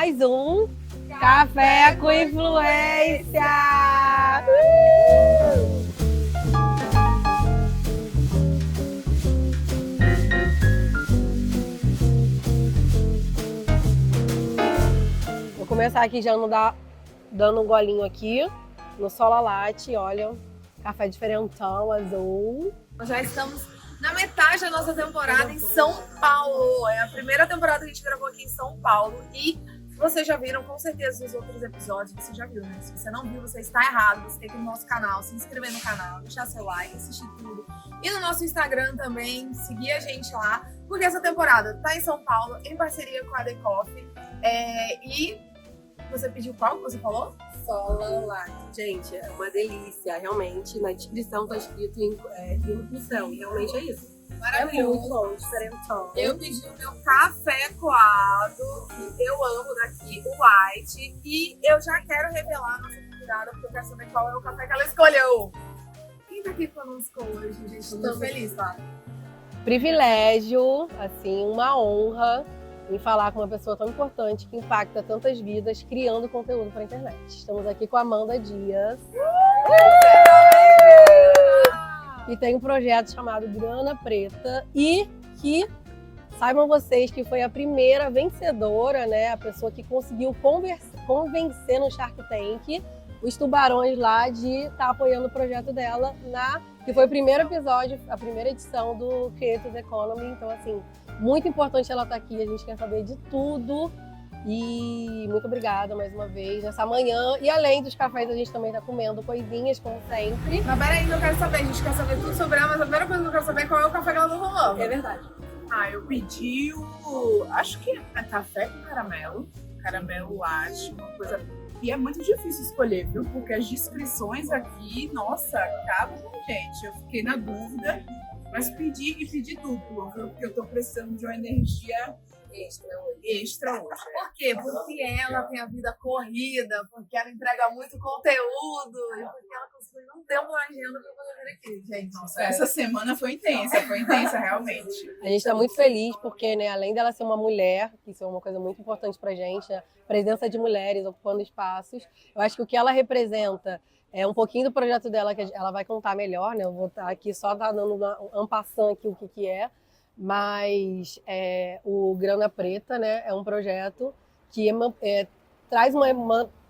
mais um Café com Influência! Vou começar aqui já dando um golinho aqui no Sola Latte, olha, café diferentão, azul. Nós já estamos na metade da nossa temporada em São Paulo. É a primeira temporada que a gente gravou aqui em São Paulo. E vocês já viram, com certeza, os outros episódios. Você já viu, né? Se você não viu, você está errado. Você tem que ir no nosso canal, se inscrever no canal, deixar seu like, assistir tudo. E no nosso Instagram também, seguir a gente lá. Porque essa temporada tá em São Paulo, em parceria com a The Coffee. E você pediu qual que você falou? Sola Latte. Gente, é uma delícia, realmente. Na descrição tá escrito nutrição, realmente é isso. Maravilhoso. É muito bom, diferentão. Eu pedi o meu café coado, que eu amo daqui, o White. E eu já quero revelar a nossa convidada, porque eu quero saber qual é o café que ela escolheu. Quem tá aqui conosco hoje, gente? Tô feliz, tá? Privilégio, assim, uma honra em falar com uma pessoa tão importante que impacta tantas vidas criando conteúdo para a internet. Estamos aqui com a Amanda Dias. Que tem um projeto chamado Grana Preta e que, saibam vocês, que foi a primeira vencedora, né? A pessoa que conseguiu convencer no Shark Tank os tubarões lá de estar apoiando o projeto dela, que foi o primeiro episódio, a primeira edição do Creators Economy. Então, assim, muito importante ela estar aqui, a gente quer saber de tudo. E muito obrigada mais uma vez nessa manhã. E além dos cafés, a gente também tá comendo coisinhas, como sempre. Mas peraí, eu quero saber, a gente quer saber tudo sobre ela, mas a primeira coisa que eu quero saber é qual é o café que ela não rolou. É verdade. Eu pedi acho que é café com caramelo. Caramelo latte, uma coisa. E é muito difícil escolher, viu? Porque as descrições aqui, nossa, acabam com a gente. Eu fiquei na dúvida, mas pedi duplo, viu? Porque eu tô precisando de uma energia extra hoje. Por quê? Porque ela tem a vida corrida, porque ela entrega muito conteúdo e porque ela conseguiu um tempo na agenda pra poder vir aqui, gente. Nossa, essa semana foi intensa realmente. A gente está muito feliz porque, né, além dela ser uma mulher, que isso é uma coisa muito importante pra gente, né, presença de mulheres ocupando espaços, eu acho que o que ela representa é um pouquinho do projeto dela que ela vai contar melhor, né? Eu vou estar aqui só dando um passant aqui o que é. Mas o Grana Preta, né, é um projeto que traz uma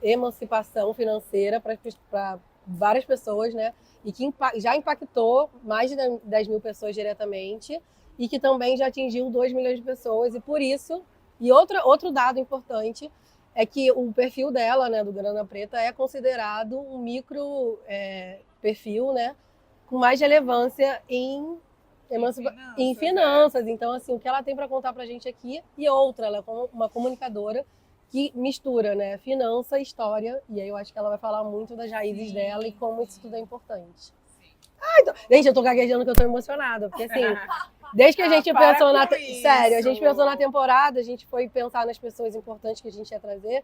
emancipação financeira para várias pessoas, né, e que já impactou mais de 10 mil pessoas diretamente e que também já atingiu 2 milhões de pessoas. E por isso, e outro dado importante é que o perfil dela, né, do Grana Preta, é considerado um micro perfil, né, com mais relevância em finanças. Então, assim, o que ela tem para contar pra gente aqui e outra, ela é uma comunicadora que mistura, né, finança e história, e aí eu acho que ela vai falar muito das raízes dela e como isso tudo é importante. Então, gente, eu tô gaguejando que eu tô emocionada, porque assim, desde que a gente pensou sério, a gente pensou na temporada, a gente foi pensar nas pessoas importantes que a gente ia trazer.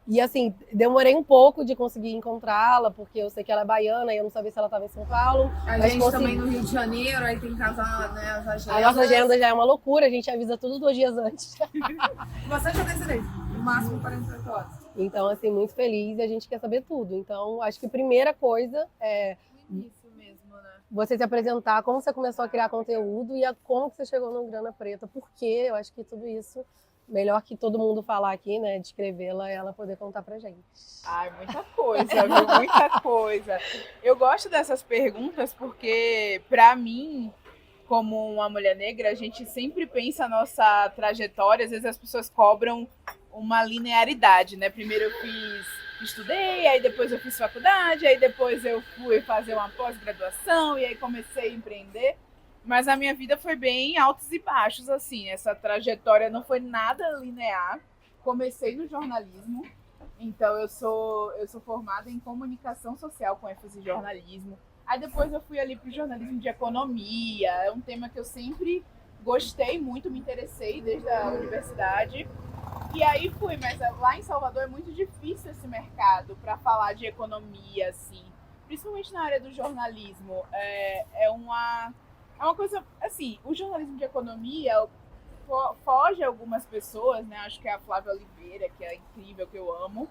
E assim, demorei um pouco de conseguir encontrá-la, porque eu sei que ela é baiana e eu não sabia se ela estava em São Paulo. A gente também no Rio de Janeiro, aí tem que casar, né, as agendas. A nossa agenda já é uma loucura, a gente avisa tudo 2 dias antes. Bastante antecedência, no máximo 48 horas. Então, assim, muito feliz e a gente quer saber tudo. Então, acho que a primeira coisa é Isso mesmo, né? você se apresentar, como você começou a criar conteúdo e como que você chegou no Grana Preta. Por quê? Eu acho que tudo isso... Melhor que todo mundo falar aqui, né? Descrevê-la e ela poder contar pra gente. Muita coisa, viu? Muita coisa. Eu gosto dessas perguntas porque, pra mim, como uma mulher negra, a gente sempre pensa a nossa trajetória. Às vezes as pessoas cobram uma linearidade, né? Primeiro eu estudei, aí depois eu fiz faculdade, aí depois eu fui fazer uma pós-graduação e aí comecei a empreender. Mas a minha vida foi bem altos e baixos, assim. Essa trajetória não foi nada linear. Comecei no jornalismo, então eu sou formada em comunicação social com ênfase em jornalismo. Aí depois eu fui ali para o jornalismo de economia. É um tema que eu sempre gostei muito, me interessei desde a universidade. E aí fui, mas lá em Salvador é muito difícil esse mercado para falar de economia, assim. Principalmente na área do jornalismo. É uma coisa, assim, o jornalismo de economia foge a algumas pessoas, né? Acho que é a Flávia Oliveira, que é incrível, que eu amo.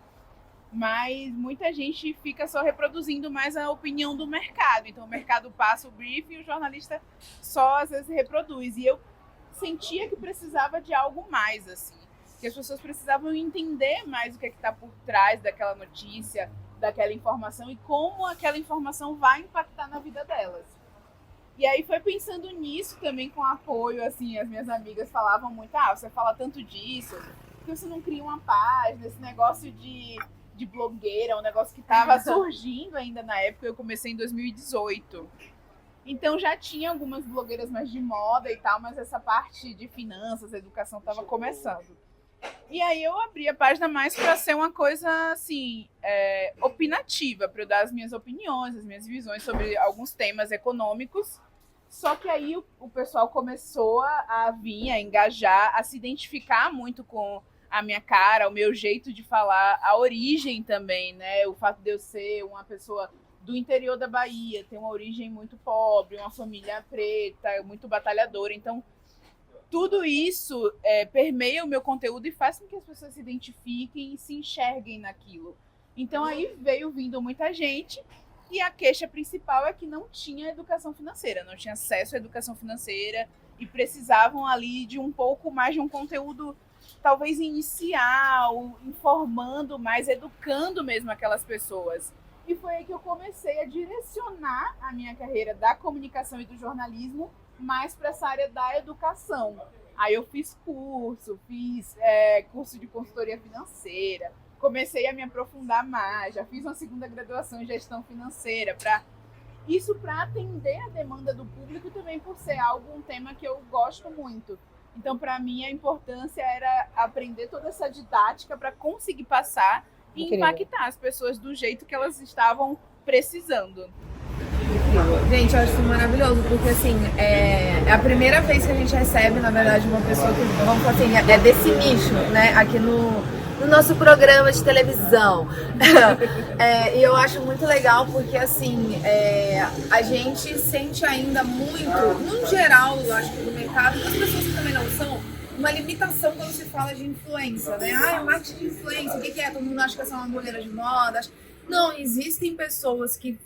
Mas muita gente fica só reproduzindo mais a opinião do mercado. Então o mercado passa o briefing e o jornalista só às vezes reproduz. E eu sentia que precisava de algo mais, assim. Que as pessoas precisavam entender mais o que está por trás daquela notícia, daquela informação e como aquela informação vai impactar na vida delas. E aí foi pensando nisso também com apoio, assim, as minhas amigas falavam muito, você fala tanto disso, por que você não cria uma página, esse negócio de blogueira, um negócio que estava surgindo ainda na época, eu comecei em 2018. Então já tinha algumas blogueiras mais de moda e tal, mas essa parte de finanças, educação estava começando. E aí eu abri a página mais para ser uma coisa, assim, opinativa, para eu dar as minhas opiniões, as minhas visões sobre alguns temas econômicos. Só que aí o pessoal começou a vir, a engajar, a se identificar muito com a minha cara, o meu jeito de falar, a origem também, né? O fato de eu ser uma pessoa do interior da Bahia, ter uma origem muito pobre, uma família preta, muito batalhadora. Então, tudo isso permeia o meu conteúdo e faz com que as pessoas se identifiquem e se enxerguem naquilo. Então, aí veio vindo muita gente. E a queixa principal é que não tinha educação financeira, não tinha acesso à educação financeira e precisavam ali de um pouco mais de um conteúdo talvez inicial, informando mais, educando mesmo aquelas pessoas. E foi aí que eu comecei a direcionar a minha carreira da comunicação e do jornalismo mais para essa área da educação. Aí eu fiz curso de consultoria financeira, comecei a me aprofundar mais, já fiz uma segunda graduação em gestão financeira, para atender a demanda do público e também por ser um tema que eu gosto muito. Então, para mim, a importância era aprender toda essa didática para conseguir passar e impactar as pessoas do jeito que elas estavam precisando. Gente, eu acho isso maravilhoso, porque assim, é a primeira vez que a gente recebe, na verdade, uma pessoa que, vamos falar assim, é desse nicho, né, aqui no nosso programa de televisão. E eu acho muito legal porque, assim, a gente sente ainda muito, no geral, eu acho que no mercado, e as pessoas que também não são, uma limitação quando se fala de influência, né? Marketing de influência, o que é? Todo mundo acha que é só uma blogueira de moda. Não, existem pessoas que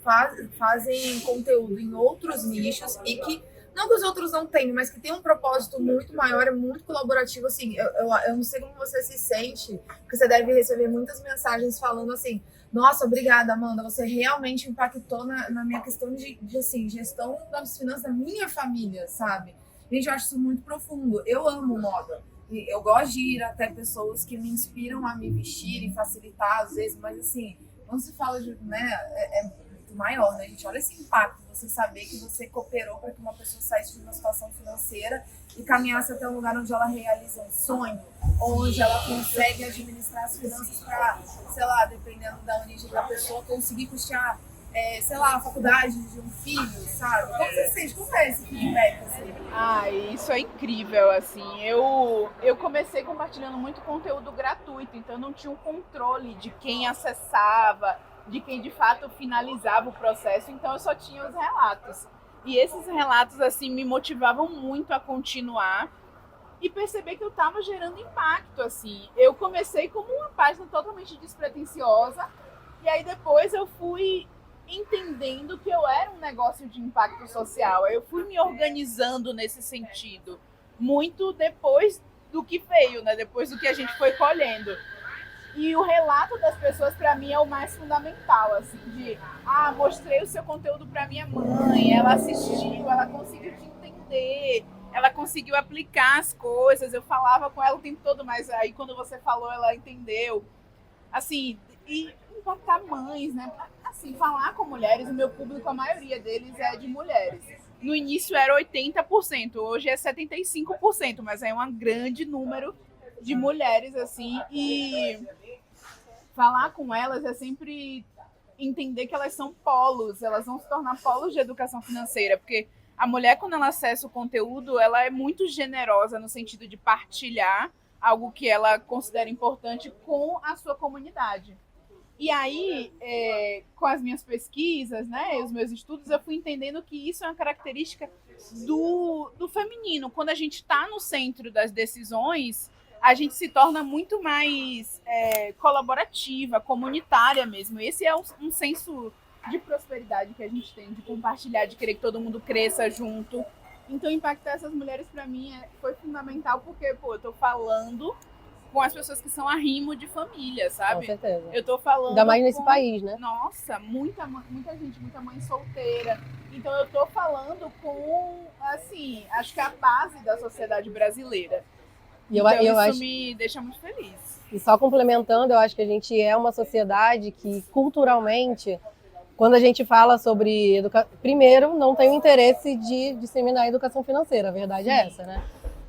fazem conteúdo em outros nichos e que, não que os outros não tenham, mas que tem um propósito muito maior, é muito colaborativo, assim, eu não sei como você se sente, porque você deve receber muitas mensagens falando assim, nossa, obrigada, Amanda, você realmente impactou na minha questão de assim, gestão das finanças da minha família, sabe? Gente, eu acho isso muito profundo, eu amo moda, e eu gosto de ir até pessoas que me inspiram a me vestir e facilitar às vezes, mas assim, quando se fala de, né, é muito maior, né, gente? Olha esse impacto, você saber que você cooperou para que uma pessoa saísse de uma situação financeira e caminhasse até um lugar onde ela realiza um sonho, onde ela consegue administrar as finanças para, sei lá, dependendo da origem da pessoa, conseguir custear, sei lá, a faculdade de um filho, sabe? Como você sente? Como é esse feedback, assim? Isso é incrível, assim. Eu comecei compartilhando muito conteúdo gratuito, então eu não tinha um controle de quem acessava, de quem de fato finalizava o processo, então eu só tinha os relatos. E esses relatos, assim, me motivavam muito a continuar e perceber que eu estava gerando impacto, assim. Eu comecei como uma página totalmente despretensiosa e aí depois eu fui entendendo que eu era um negócio de impacto social. Eu fui me organizando nesse sentido, muito depois do que veio, né? Depois do que a gente foi colhendo. E o relato das pessoas, para mim, é o mais fundamental, assim, de, mostrei o seu conteúdo para minha mãe, ela assistiu, ela conseguiu te entender, ela conseguiu aplicar as coisas, eu falava com ela o tempo todo, mas aí quando você falou, ela entendeu. Assim, e impactar mães, né? Assim, falar com mulheres, o meu público, a maioria deles é de mulheres. No início era 80%, hoje é 75%, mas é um grande número de mulheres, assim, e falar com elas é sempre entender que elas são polos, elas vão se tornar polos de educação financeira, porque a mulher, quando ela acessa o conteúdo, ela é muito generosa no sentido de partilhar algo que ela considera importante com a sua comunidade. E aí, com as minhas pesquisas, né, os meus estudos, eu fui entendendo que isso é uma característica do feminino. Quando a gente está no centro das decisões, a gente se torna muito mais colaborativa, comunitária mesmo. Esse é um senso de prosperidade que a gente tem, de compartilhar, de querer que todo mundo cresça junto. Então, impactar essas mulheres, para mim, foi fundamental, porque, eu tô falando com as pessoas que são arrimo de família, sabe? Com certeza. Eu tô falando Ainda mais nesse país, né? Nossa, muita gente, muita mãe solteira. Então, eu tô falando com, assim, acho que a base da sociedade brasileira. E então, eu isso acho... me deixa muito feliz. E só complementando, eu acho que a gente é uma sociedade que, culturalmente, quando a gente fala sobre educação... Primeiro, não tem o interesse de disseminar a educação financeira, a verdade é essa, né?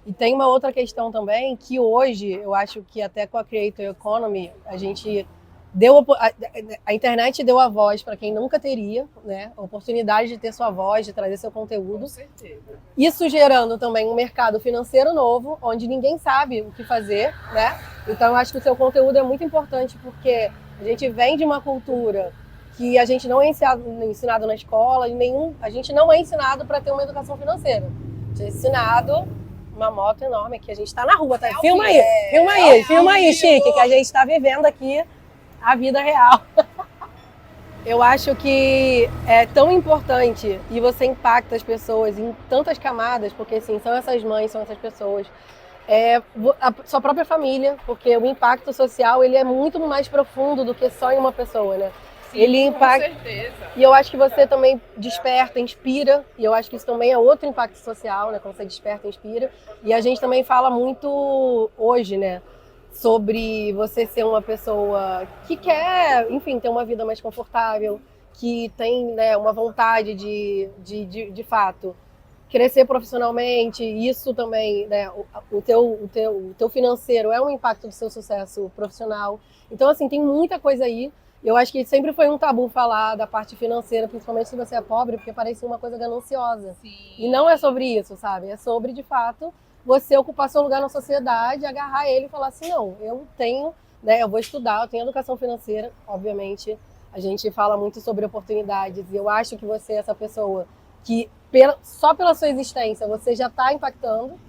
E tem uma outra questão também, que hoje, eu acho que até com a Creator Economy, a gente deu... A internet deu a voz para quem nunca teria, né? A oportunidade de ter sua voz, de trazer seu conteúdo. Com certeza. Isso gerando também um mercado financeiro novo, onde ninguém sabe o que fazer, né? Então, eu acho que o seu conteúdo é muito importante, porque a gente vem de uma cultura que a gente não é ensinado na escola, a gente não é ensinado para ter uma educação financeira. A gente é ensinado uma moto enorme aqui, a gente está na rua, tá? Filma aí, Chique, que a gente está vivendo aqui a vida real. Eu acho que é tão importante e você impacta as pessoas em tantas camadas, porque assim, são essas mães, são essas pessoas, a sua própria família, porque o impacto social ele é muito mais profundo do que só em uma pessoa, né? Sim, ele impacta. Com certeza. E eu acho que você também desperta, inspira, e eu acho que isso também é outro impacto social, né? Quando você desperta, inspira. E a gente também fala muito hoje, né? Sobre você ser uma pessoa que quer, enfim, ter uma vida mais confortável, que tem, né, uma vontade de fato, crescer profissionalmente. Isso também, né, o teu financeiro é um impacto do seu sucesso profissional. Então, assim, tem muita coisa aí. Eu acho que sempre foi um tabu falar da parte financeira, principalmente se você é pobre, porque parecia uma coisa gananciosa. Sim. E não é sobre isso, sabe? É sobre, de fato, você ocupar seu lugar na sociedade, agarrar ele e falar assim, não, eu tenho, né, eu vou estudar, eu tenho educação financeira, obviamente, a gente fala muito sobre oportunidades, e eu acho que você é essa pessoa que, só pela sua existência, você já está impactando,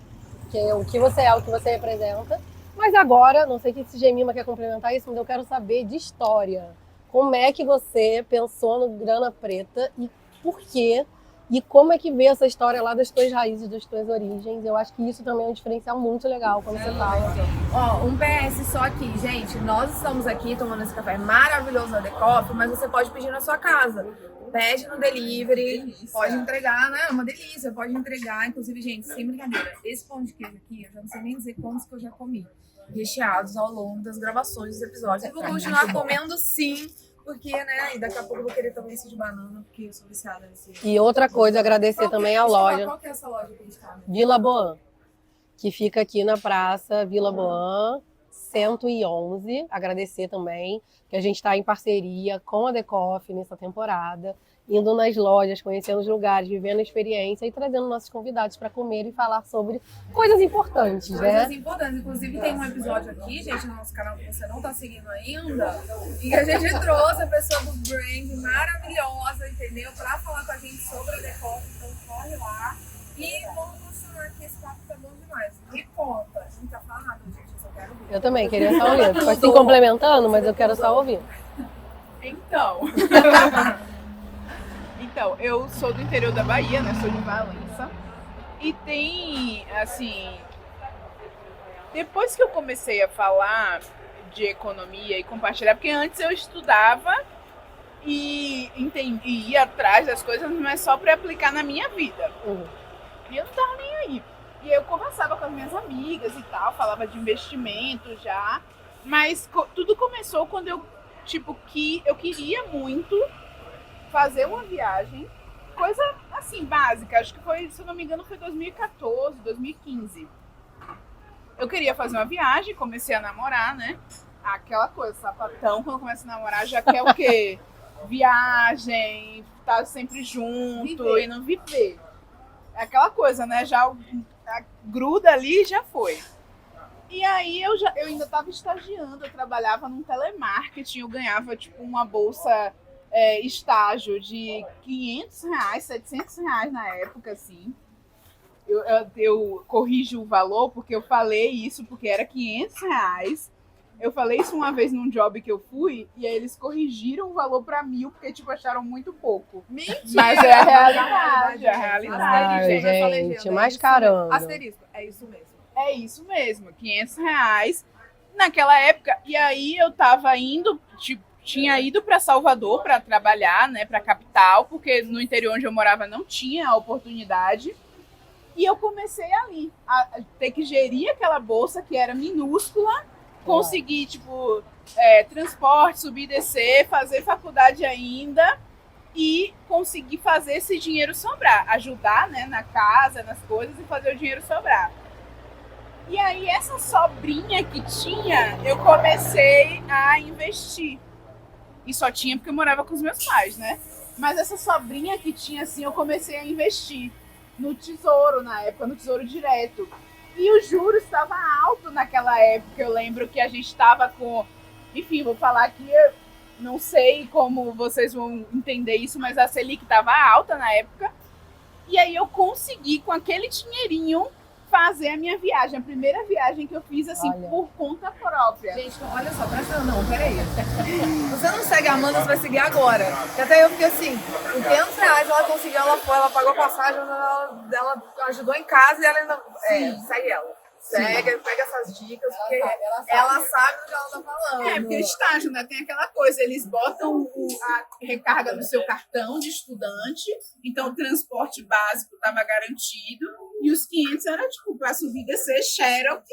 que é o que você é, o que você representa, mas agora, não sei se Gemima quer complementar isso, mas eu quero saber de história. Como é que você pensou no Grana Preta e por quê? E como é que vê essa história lá das tuas raízes, das tuas origens? Eu acho que isso também é um diferencial muito legal quando você fala. Ó, um PS só aqui, gente. Nós estamos aqui tomando esse café maravilhoso na The Coffee, mas você pode pedir na sua casa. Pede no delivery, pode entregar, né? É uma delícia, pode entregar. Inclusive, gente, sem brincadeira, esse pão de queijo aqui, eu já não sei nem dizer quantos que eu já comi. Recheados ao longo das gravações dos episódios. Eu vou continuar comendo sim. Porque, né, e daqui a pouco eu vou querer também esse de banana, porque eu sou viciada nesse. E outra coisa, agradecer também a loja. Qual que é essa loja que a gente tá? Vila Boan, que fica aqui na praça Vila Boan, 111. Agradecer também que a gente está em parceria com a The Coffee nessa temporada, indo nas lojas, conhecendo os lugares, vivendo a experiência e trazendo nossos convidados para comer e falar sobre coisas importantes, né? Coisas importantes. Inclusive tem um episódio aqui, gente, no nosso canal que você não tá seguindo ainda, e que a gente trouxe a pessoa do brand maravilhosa, entendeu? Para falar com a gente sobre a The Coffee, então corre lá. E vamos continuar aqui, esse papo tá bom demais. Me conta, a gente tá falando, gente, eu só quero ouvir. Eu também queria só ouvir. Pode ir complementando, mas eu quero só ouvir. Então, eu sou do interior da Bahia, né? Sou de Valença. E tem, assim... Depois que eu comecei a falar de economia e compartilhar, porque antes eu estudava e ia atrás das coisas, mas só para aplicar na minha vida. E eu não tava nem aí. E eu conversava com as minhas amigas e tal, falava de investimento já. Mas tudo começou quando eu queria muito fazer uma viagem, coisa assim, básica, acho que foi, se eu não me engano, foi 2014, 2015. Eu queria fazer uma viagem, comecei a namorar, né? Aquela coisa, sapatão, quando começa a namorar, já quer o quê? Viagem, estar sempre junto e não viver. É aquela coisa, né? Já a gruda ali já foi. E aí eu ainda estava estagiando, eu trabalhava num telemarketing, eu ganhava tipo uma bolsa estágio de R$500, R$700 na época, assim. eu corrijo o valor porque eu falei isso porque era R$ 500. Eu falei isso uma vez num job que eu fui e aí eles corrigiram o valor pra 1.000 porque, tipo, acharam muito pouco. Mentira! Mas é a realidade, é a realidade. Ai, Essa gente, legenda, mais é isso caramba. mesmo. Asterisco, é isso mesmo. É isso mesmo, R$ 500 naquela época. E aí eu tava indo, tipo, tinha ido para Salvador para trabalhar, né, para capital, porque no interior onde eu morava não tinha a oportunidade. E eu comecei ali a ter que gerir aquela bolsa que era minúscula, conseguir, tipo, transporte, subir e descer, fazer faculdade ainda e conseguir fazer esse dinheiro sobrar, ajudar, né, na casa, nas coisas e fazer o dinheiro sobrar. E aí essa sobrinha que tinha, eu comecei a investir. E só tinha porque eu morava com os meus pais, né? Mas essa sobrinha que tinha, assim, eu comecei a investir no Tesouro, na época, no Tesouro Direto. E o juros estava alto naquela época. Eu lembro que a gente estava com... Enfim, vou falar aqui, eu não sei como vocês vão entender isso, mas a Selic estava alta na época. E aí eu consegui, com aquele dinheirinho, fazer a minha viagem. A primeira viagem que eu fiz, assim, por conta própria. Gente, olha só, presta atenção, não, peraí. Você não segue a Amanda, você vai seguir agora. Porque até eu fiquei assim, com R$ 500 ela conseguiu, ela foi, ela pagou a passagem, ela ajudou em casa e ela ainda... segue ela. Segue, pega essas dicas, porque ela sabe do que ela tá falando. Porque estágio, né? Tem aquela coisa, eles botam a recarga no seu cartão de estudante, então o transporte básico estava garantido, e os 500 era tipo para subir e descer xerox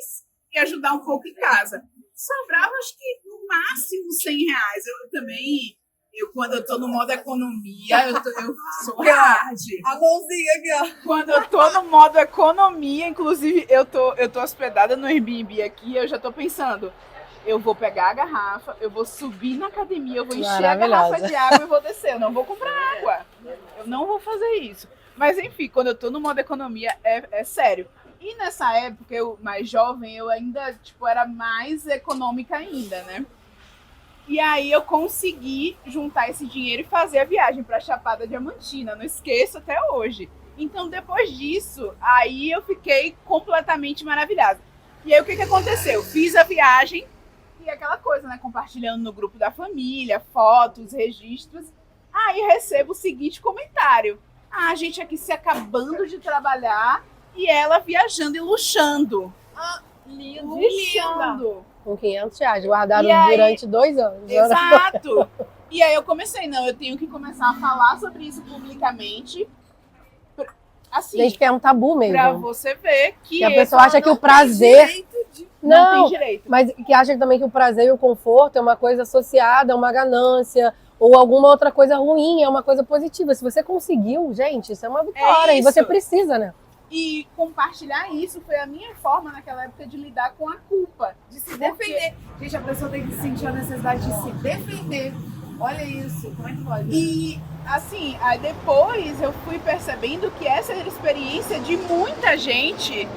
e ajudar um pouco em casa. Sobrava, acho que no máximo R$ 100. Eu também, quando eu tô no modo economia, eu sou hard. A mãozinha aqui, ó. Quando eu tô no modo economia, inclusive eu tô hospedada no Airbnb aqui, eu já tô pensando, eu vou pegar a garrafa, eu vou subir na academia, eu vou encher a garrafa de água e vou descer, eu não vou comprar água. Eu não vou fazer isso. Mas enfim, quando eu tô no modo economia, é sério. E nessa época, eu mais jovem, eu ainda, tipo, era mais econômica ainda, né? E aí eu consegui juntar esse dinheiro e fazer a viagem para Chapada Diamantina. Não esqueço até hoje. Então, depois disso, aí eu fiquei completamente maravilhada. E aí, o que aconteceu? Fiz a viagem e aquela coisa, né? Compartilhando no grupo da família, fotos, registros. Aí recebo o seguinte comentário. A gente aqui se acabando de trabalhar e ela viajando e luxando. Lindo. Luxando. Com R$ 500, guardaram aí, durante 2 anos. Exato! E aí eu comecei, não, eu tenho que começar a falar sobre isso publicamente. Assim, Gente, que é um tabu mesmo. pra você ver que a pessoa acha que o prazer... não tem direito. Mas que acha também que o prazer e o conforto é uma coisa associada a uma ganância ou alguma outra coisa ruim, é uma coisa positiva. Se você conseguiu, gente, isso é uma vitória. E você precisa, né? E compartilhar isso foi a minha forma naquela época de lidar com a culpa. De se defender. Gente, a pessoa tem que sentir a necessidade de se defender. Olha isso, como é que pode? E, assim, aí depois eu fui percebendo que essa era a experiência de muita gente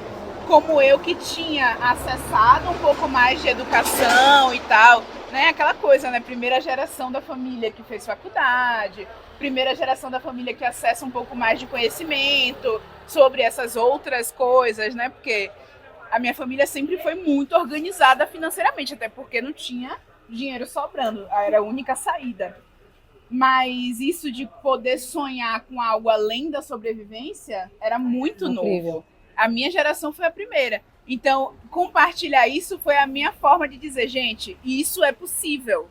como eu que tinha acessado um pouco mais de educação e tal, né? Aquela coisa, né? Primeira geração da família que fez faculdade, primeira geração da família que acessa um pouco mais de conhecimento sobre essas outras coisas, né? Porque a minha família sempre foi muito organizada financeiramente, até porque não tinha dinheiro sobrando, era a única saída. Mas isso de poder sonhar com algo além da sobrevivência era muito novo. A minha geração foi a primeira. Então, compartilhar isso foi a minha forma de dizer, gente, isso é possível.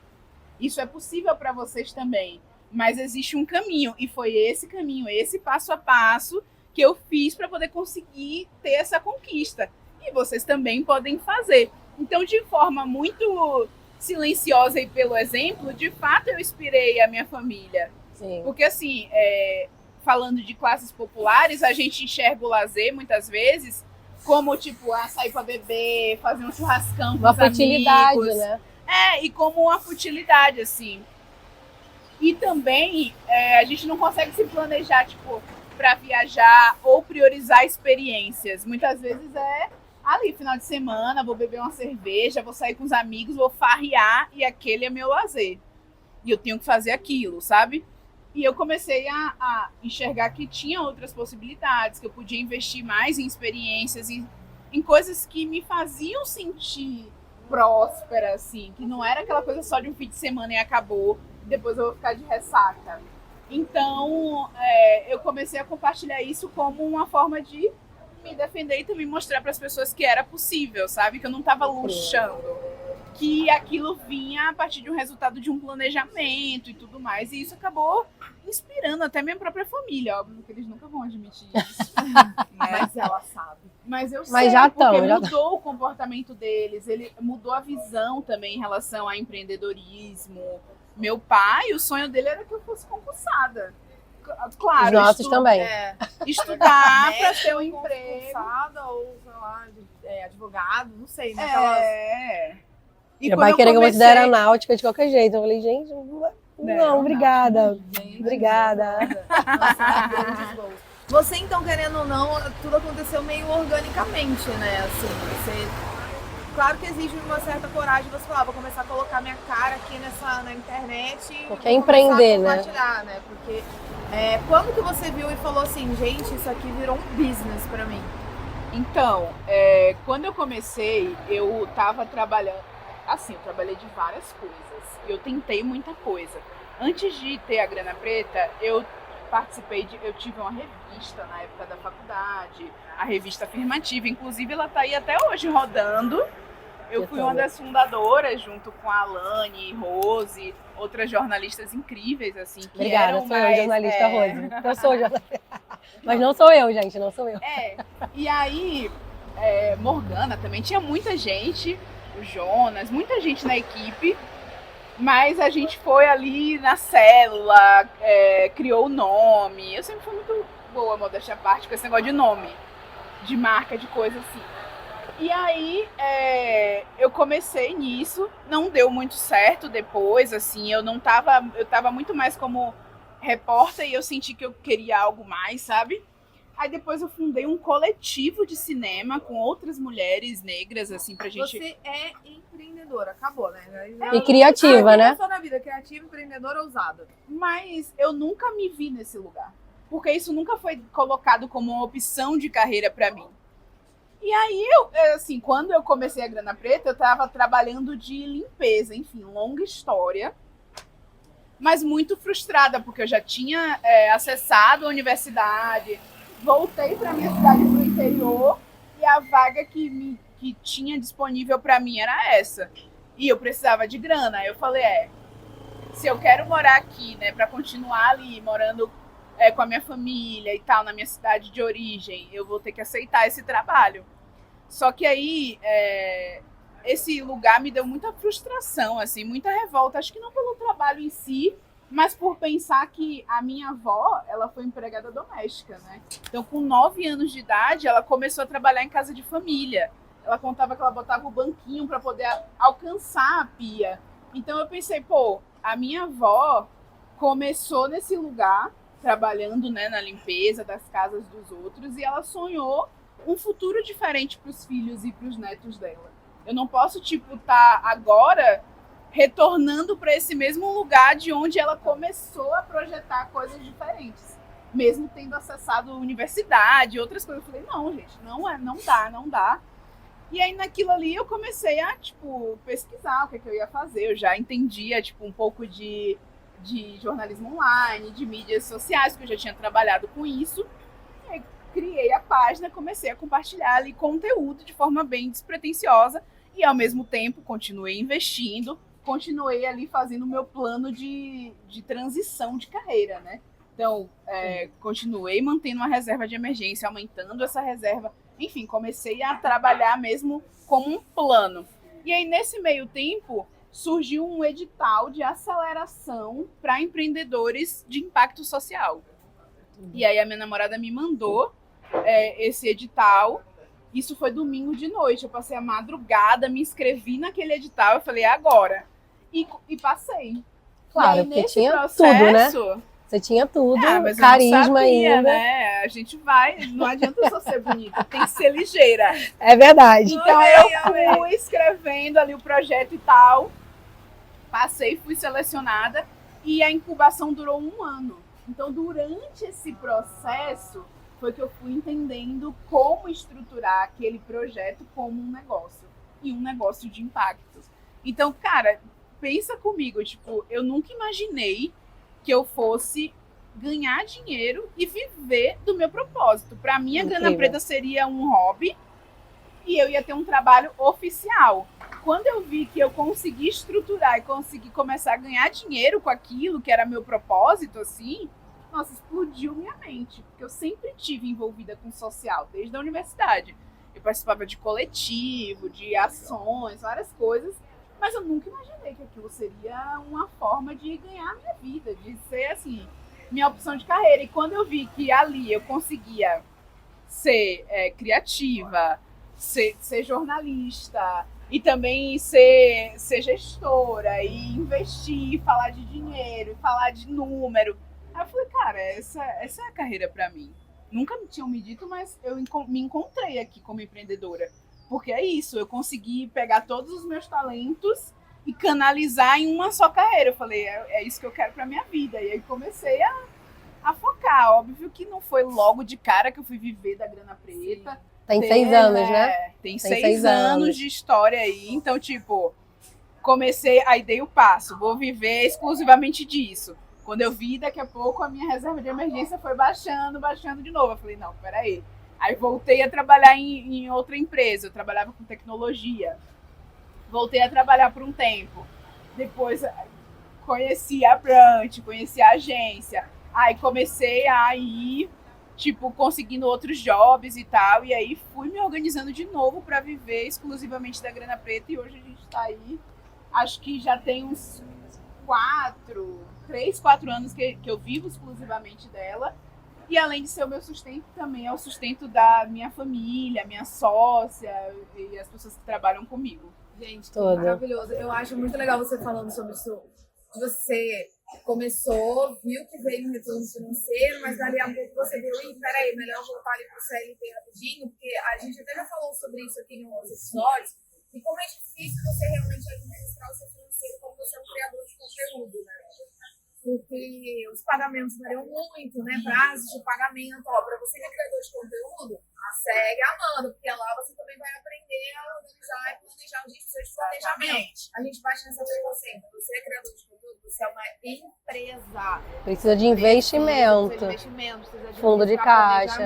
Isso é possível para vocês também. Mas existe um caminho. E foi esse caminho, esse passo a passo que eu fiz para poder conseguir ter essa conquista. E vocês também podem fazer. Então, de forma muito silenciosa e pelo exemplo, de fato eu inspirei a minha família. Sim. Porque assim, falando de classes populares, a gente enxerga o lazer muitas vezes como tipo, sair pra beber, fazer um churrascão com uma os amigos. futilidade, né? E como uma futilidade, assim. E também a gente não consegue se planejar, tipo, pra viajar ou priorizar experiências. Muitas vezes ali, final de semana, vou beber uma cerveja, vou sair com os amigos, vou farrear e aquele é meu lazer. E eu tenho que fazer aquilo, sabe? E eu comecei a enxergar que tinha outras possibilidades, que eu podia investir mais em experiências, em coisas que me faziam sentir próspera, assim, que não era aquela coisa só de um fim de semana e acabou, depois eu vou ficar de ressaca. Então, eu comecei a compartilhar isso como uma forma de me defender e também mostrar para as pessoas que era possível, sabe? Que eu não estava luxando, que aquilo vinha a partir de um resultado de um planejamento e tudo mais. E isso acabou inspirando até minha própria família. Óbvio que eles nunca vão admitir isso. Mas ela sabe. Mas eu Mas sei, já porque tão, já mudou o comportamento deles. Ele mudou a visão também em relação a empreendedorismo. Meu pai, o sonho dele era que eu fosse concursada. Claro, Os nossos também. Estudar para ter um emprego. Concursada ou, sei lá, advogado, não sei, né? E Meu quando pai eu queria que eu fosse da comecei- aeronáutica de qualquer jeito. Eu falei, gente, não, obrigada. Gente, Obrigada. Nossa, grandes gols. Você, então, querendo ou não, tudo aconteceu meio organicamente, né? Assim, você... Claro que exige uma certa coragem você falar, vou começar a colocar minha cara aqui na internet e Porque é vou começar empreender, a né? compartilhar, né? Porque quando que você viu e falou assim, gente, isso aqui virou um business pra mim? Então, quando eu comecei, eu tava trabalhando... Assim, eu trabalhei de várias coisas. Eu tentei muita coisa. Antes de ter a Grana Preta, eu tive uma revista na época da faculdade, a revista Afirmativa. Inclusive, ela tá aí até hoje rodando. Eu fui uma das fundadoras, junto com a Alane, Rose, outras jornalistas incríveis, assim, que Obrigada, eram sou eu, mais... jornalista Rose. Eu sou jornalista. Mas não sou eu, gente, não sou eu. E aí, Morgana também, tinha muita gente, o Jonas, muita gente na equipe, mas a gente foi ali na célula, criou o nome. Eu sempre fui muito boa, modéstia à parte, com esse negócio de nome, de marca, de coisa assim. E aí, eu comecei nisso, não deu muito certo depois, assim, eu tava muito mais como repórter e eu senti que eu queria algo mais, sabe? Aí depois eu fundei um coletivo de cinema com outras mulheres negras, assim, pra gente... Você é empreendedora, acabou, né? E criativa, né? Só na vida, criativa, empreendedora, ousada. Mas eu nunca me vi nesse lugar, porque isso nunca foi colocado como uma opção de carreira pra mim. E aí, assim, quando eu comecei a Grana Preta, eu tava trabalhando de limpeza, enfim, longa história, mas muito frustrada, porque eu já tinha acessado a universidade, voltei para minha cidade pro interior e a vaga que tinha disponível para mim era essa. E eu precisava de grana. Aí eu falei, se eu quero morar aqui, né, para continuar ali morando com a minha família e tal, na minha cidade de origem, eu vou ter que aceitar esse trabalho. Só que aí, esse lugar me deu muita frustração, assim, muita revolta. Acho que não pelo trabalho em si, mas por pensar que a minha avó, ela foi empregada doméstica, né? Então, com 9 anos de idade, ela começou a trabalhar em casa de família. Ela contava que ela botava o banquinho para poder alcançar a pia. Então, eu pensei, a minha avó começou nesse lugar, trabalhando, né, na limpeza das casas dos outros, e ela sonhou um futuro diferente para os filhos e para os netos dela. Eu não posso, tá agora retornando para esse mesmo lugar de onde ela começou a projetar coisas diferentes, mesmo tendo acessado a universidade, outras coisas. Eu falei, não, gente, não dá. E aí, naquilo ali, eu comecei a, pesquisar o que eu ia fazer. Eu já entendia, um pouco de jornalismo online, de mídias sociais, porque eu já tinha trabalhado com isso. E aí, criei a página, comecei a compartilhar ali conteúdo de forma bem despretensiosa e, ao mesmo tempo, continuei investindo, continuei ali fazendo o meu plano de transição de carreira, né? Então, continuei mantendo uma reserva de emergência, aumentando essa reserva. Enfim, comecei a trabalhar mesmo como um plano. E aí, nesse meio tempo, surgiu um edital de aceleração para empreendedores de impacto social. E aí, a minha namorada me mandou esse edital. Isso foi domingo de noite. Eu passei a madrugada, me inscrevi naquele edital. Eu falei, agora. E passei. Claro, e aí, porque nesse tinha processo, tudo, né? Você tinha tudo, mas carisma eu não sabia, ainda. né? A gente vai, não adianta só ser bonita, tem que ser ligeira. É verdade. Então eu fui escrevendo ali o projeto e tal, passei, fui selecionada e a incubação durou 1 ano. Então, durante esse processo, foi que eu fui entendendo como estruturar aquele projeto como um negócio. E um negócio de impacto. Então, cara, pensa comigo, tipo, eu nunca imaginei que eu fosse ganhar dinheiro e viver do meu propósito. Para mim, a grana preta seria um hobby e eu ia ter um trabalho oficial. Quando eu vi que eu consegui estruturar e consegui começar a ganhar dinheiro com aquilo que era meu propósito, assim, nossa, explodiu minha mente. Porque eu sempre tive envolvida com social, desde a universidade. Eu participava de coletivo, de ações, várias coisas, mas eu nunca imaginei que aquilo seria uma forma de ganhar a minha vida, de ser, assim, minha opção de carreira. E quando eu vi que ali eu conseguia ser criativa, ser jornalista e também ser gestora e investir, falar de dinheiro, falar de número, aí eu falei, cara, essa é a carreira para mim. Nunca me tinham me dito, mas eu me encontrei aqui como empreendedora. Porque é isso, eu consegui pegar todos os meus talentos e canalizar em uma só carreira. Eu falei, é isso que eu quero para minha vida. E aí comecei a focar. Óbvio que não foi logo de cara que eu fui viver da grana preta. Tem 6 anos, né? Tem 6 anos de história aí. Então, tipo, comecei, aí dei o passo. Vou viver exclusivamente disso. Quando eu vi, daqui a pouco, a minha reserva de emergência foi baixando de novo. Eu falei, não, peraí. Aí voltei a trabalhar em outra empresa. Eu trabalhava com tecnologia. Voltei a trabalhar por um tempo. Depois conheci a Brant, conheci a agência. Aí comecei a ir, tipo, conseguindo outros jobs e tal. E aí fui me organizando de novo para viver exclusivamente da grana preta. E hoje a gente tá aí. Acho que já tem uns 3, 4 anos que eu vivo exclusivamente dela. E além de ser o meu sustento, também é o sustento da minha família, minha sócia e as pessoas que trabalham comigo. Gente, que maravilhoso. Eu acho muito legal você falando sobre isso. Você começou, viu que veio um retorno financeiro, mas dali a pouco você viu, peraí, melhor voltar ali pro CLT rapidinho, porque a gente até já falou sobre isso aqui em alguns episódios, e como é difícil você realmente administrar o seu financeiro quando você é um criador de conteúdo, né? Porque os pagamentos variam muito, né? Prazos de pagamento. Ó, para você que é criador de conteúdo, segue a Amanda, porque lá você também vai aprender a organizar e planejar os dias de planejamento. A gente bate nessa pergunta sempre. Você é criador de conteúdo, você é uma empresa. Precisa de investimento. Precisa de fundo de caixa.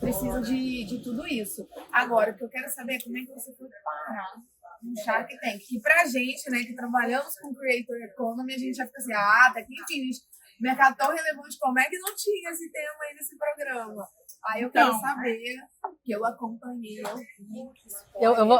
Precisa de tudo isso. Agora, o que eu quero saber é como é que você foi parar no Shark Tank. Que pra gente, né, que trabalhamos com Creator Economy, a gente já fica assim, até que enfim, mercado tão relevante, como é que não tinha esse tema aí nesse programa? Aí eu quero saber, que eu acompanhei. Eu vou,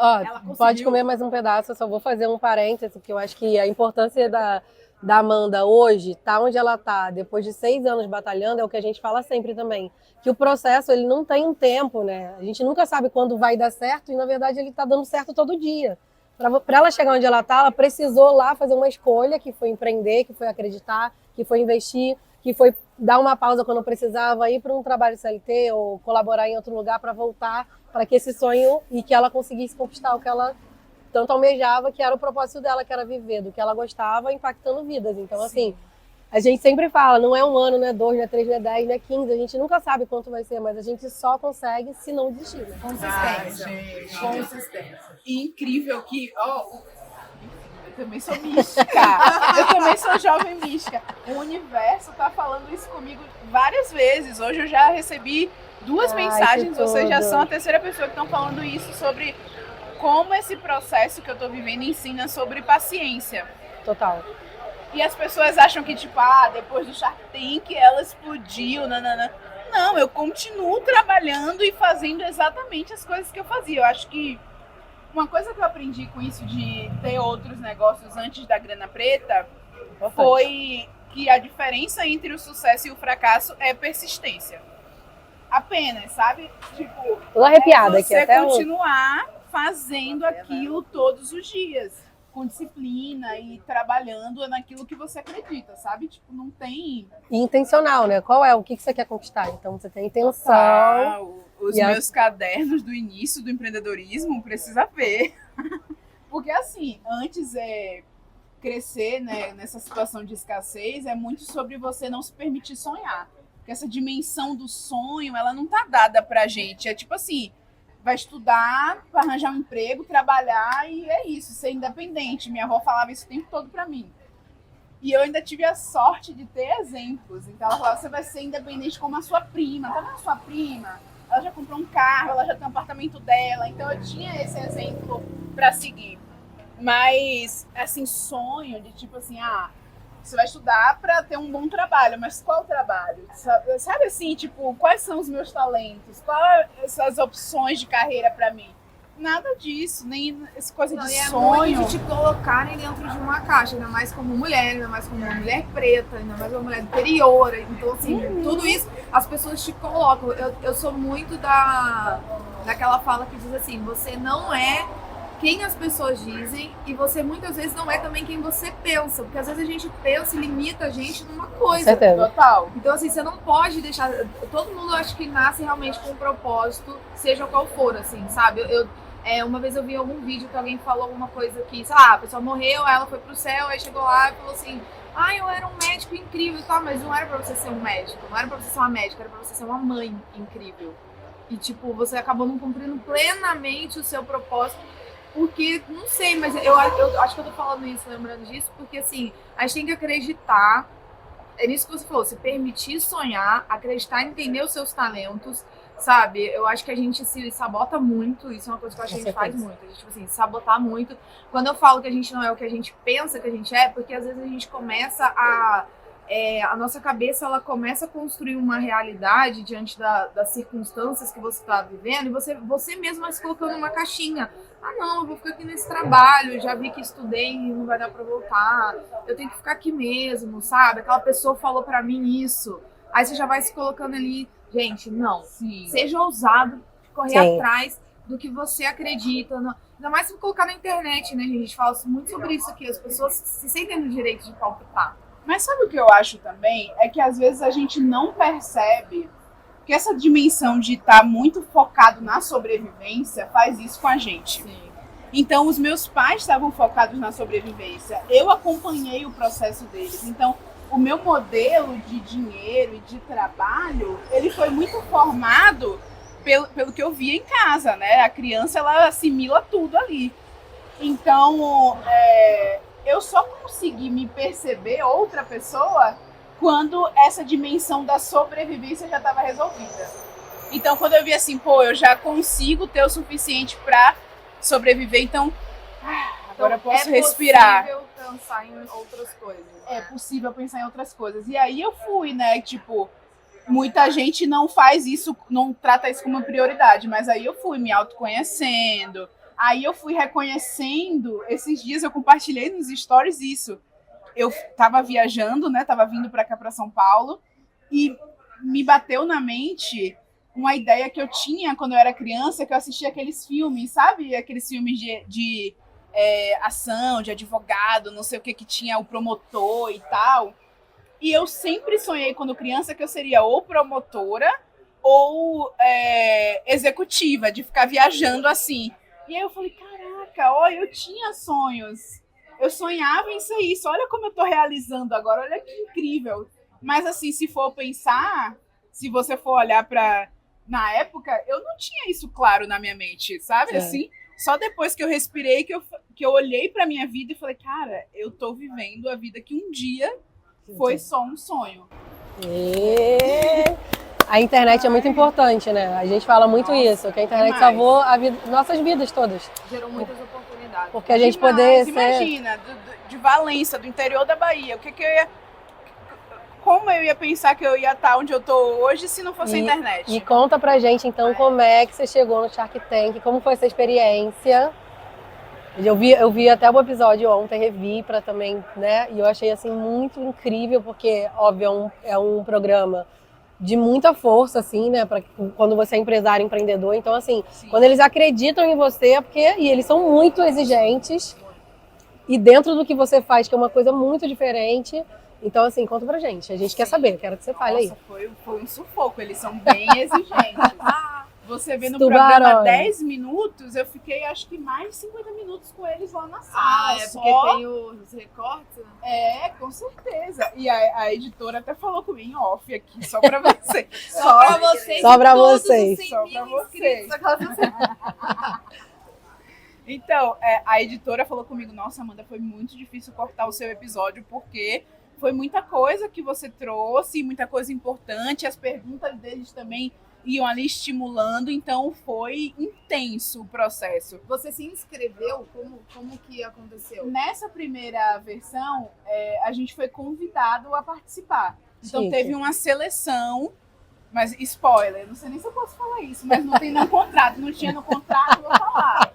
pode comer mais um pedaço, eu só vou fazer um parêntese, porque eu acho que a importância da Amanda hoje, tá onde ela tá, depois de 6 anos batalhando, é o que a gente fala sempre também. Que o processo, ele não tem um tempo, né? A gente nunca sabe quando vai dar certo e, na verdade, ele tá dando certo todo dia. Para ela chegar onde ela tá, ela precisou lá fazer uma escolha, que foi empreender, que foi acreditar, que foi investir, que foi dar uma pausa quando precisava, ir para um trabalho CLT ou colaborar em outro lugar para voltar, para que esse sonho e que ela conseguisse conquistar o que ela tanto almejava, que era o propósito dela, que era viver do que ela gostava, impactando vidas. Então, assim, a gente sempre fala, não é um ano, não é 2, não é 3, não é 10, não é 15, a gente nunca sabe quanto vai ser, mas a gente só consegue se não desistir. Né? Consistência. Consistência. E incrível que, eu também sou mística, eu também sou jovem mística. O universo tá falando isso comigo várias vezes. Hoje eu já recebi 2 mensagens, vocês já são a 3ª pessoa que estão falando isso sobre como esse processo que eu tô vivendo ensina sobre paciência. Total. E as pessoas acham que, tipo, depois do Shark Tank ela explodiu, nanana. Não, eu continuo trabalhando e fazendo exatamente as coisas que eu fazia. Eu acho que uma coisa que eu aprendi com isso de ter outros negócios antes da grana preta foi que a diferença entre o sucesso e o fracasso é persistência. Apenas, sabe? Tipo, tô arrepiada aqui até você continuar fazendo aquilo todos os dias, com disciplina e trabalhando naquilo que você acredita, sabe? Tipo, não tem... E intencional, né? Qual é? O que você quer conquistar? Então, você tem intenção... Os meus cadernos do início do empreendedorismo precisa ver. Porque, assim, antes crescer, né, nessa situação de escassez é muito sobre você não se permitir sonhar. Porque essa dimensão do sonho, ela não tá dada pra gente. É tipo assim, vai estudar, vai arranjar um emprego, trabalhar e é isso, ser independente. Minha avó falava isso o tempo todo pra mim. E eu ainda tive a sorte de ter exemplos. Então ela falava, você vai ser independente como a sua prima. Tá vendo a sua prima? Ela já comprou um carro, ela já tem um apartamento dela. Então eu tinha esse exemplo pra seguir. Mas, assim, sonho de tipo assim, você vai estudar pra ter um bom trabalho, mas qual trabalho? Sabe assim, tipo, quais são os meus talentos? Quais são as opções de carreira pra mim? Nada disso, nem essa coisa de sonho. É muito de te colocarem dentro de uma caixa, ainda mais como mulher, ainda mais como uma mulher preta, ainda mais uma mulher interior. Então, assim, tudo isso as pessoas te colocam. Eu sou muito daquela fala que diz assim, você não é quem as pessoas dizem e você muitas vezes não é também quem você pensa, porque às vezes a gente pensa e limita a gente numa coisa. Certeza. Total. Então assim, você não pode deixar, todo mundo acho que nasce realmente com um propósito, seja qual for, assim, sabe? Uma vez eu vi algum vídeo que alguém falou alguma coisa que, sei lá, a pessoa morreu, ela foi pro céu, aí chegou lá e falou assim, eu era um médico incrível e tal, mas não era pra você ser um médico, não era pra você ser uma médica, era pra você ser uma mãe incrível. E tipo, você acabou não cumprindo plenamente o seu propósito. Porque, não sei, mas eu acho que eu tô falando isso, lembrando disso, porque assim, a gente tem que acreditar, é nisso que você falou, se permitir sonhar, acreditar em entender os seus talentos, sabe? Eu acho que a gente se sabota muito, isso é uma coisa que eu acho que a gente faz muito, a gente, tipo assim, sabotar muito. Quando eu falo que a gente não é o que a gente pensa que a gente é, porque às vezes a gente começa a nossa cabeça, ela começa a construir uma realidade diante das circunstâncias que você está vivendo, e você mesmo vai se colocando numa caixinha. Não, eu vou ficar aqui nesse trabalho, já vi que estudei e não vai dar pra voltar, eu tenho que ficar aqui mesmo, sabe? Aquela pessoa falou pra mim isso. Aí você já vai se colocando ali. Gente, não. Sim. Seja ousado, correr Sim. atrás do que você acredita. Ainda mais se colocar na internet, né, gente? A gente fala muito sobre isso aqui, as pessoas se sentem no direito de palpitar. Mas sabe o que eu acho também? É que às vezes a gente não percebe que essa dimensão de estar muito focado na sobrevivência faz isso com a gente. Sim. Então, os meus pais estavam focados na sobrevivência. Eu acompanhei o processo deles. Então, o meu modelo de dinheiro e de trabalho, ele foi muito formado pelo que eu via em casa, né? A criança, ela assimila tudo ali. Então, eu só consegui me perceber outra pessoa quando essa dimensão da sobrevivência já estava resolvida. Então, quando eu vi assim, eu já consigo ter o suficiente para sobreviver, então agora eu posso respirar. É possível pensar em outras coisas. É possível pensar em outras coisas. E aí eu fui, né, tipo, muita gente não faz isso, não trata isso como prioridade, mas aí eu fui me autoconhecendo, aí eu fui reconhecendo, esses dias eu compartilhei nos stories isso. Eu tava viajando, né? Tava vindo para cá, para São Paulo, e me bateu na mente uma ideia que eu tinha quando eu era criança, que eu assistia aqueles filmes, sabe? Aqueles filmes de ação, de advogado, não sei o que tinha o promotor e tal. E eu sempre sonhei, quando criança, que eu seria ou promotora ou executiva, de ficar viajando assim. E aí eu falei, caraca, eu tinha sonhos. Eu sonhava em ser isso. Olha como eu tô realizando agora. Olha que incrível. Mas assim, se for pensar, se você for olhar na época, eu não tinha isso claro na minha mente, sabe? Assim, só depois que eu respirei, que eu olhei pra minha vida e falei, cara, eu tô vivendo a vida que um dia foi só um sonho. A internet é muito importante, né? A gente fala muito isso, que a internet salvou nossas vidas todas. Gerou muitas oportunidades. Porque a gente poder ser... Imagina, de Valença, do interior da Bahia, como eu ia pensar que eu ia estar onde eu tô hoje se não fosse a internet? E conta pra gente, então, como é que você chegou no Shark Tank, como foi essa experiência? Eu vi até o episódio ontem, revi pra também, né? E eu achei, assim, muito incrível, porque, óbvio, é um programa de muita força, assim, né? Pra quando você é empresário, empreendedor. Então, assim, quando eles acreditam em você, é porque... E eles são muito exigentes. E dentro do que você faz, que é uma coisa muito diferente... Então, assim, conta pra gente. A gente quer saber, quero que você fale aí. Foi um sufoco, eles são bem exigentes. Você vê no Tubarões. programa 10 minutos, eu fiquei acho que mais de 50 minutos com eles lá na sala. É só... porque tem os recortes, né? É, com certeza. E a editora até falou comigo em off aqui, só pra vocês. Só pra vocês. Só pra todos os vocês. 100 Só mil pra vocês. inscritos daquela pessoa. Então, a editora falou comigo, nossa, Amanda, foi muito difícil cortar o seu episódio, porque foi muita coisa que você trouxe, muita coisa importante, as perguntas deles também iam ali estimulando, então foi intenso o processo. Você se inscreveu? Como que aconteceu? Nessa primeira versão, a gente foi convidado a participar. Então Chique. teve uma seleção, mas spoiler, não sei nem se eu posso falar isso, mas não tem no contrato, não tinha no contrato, eu vou falar.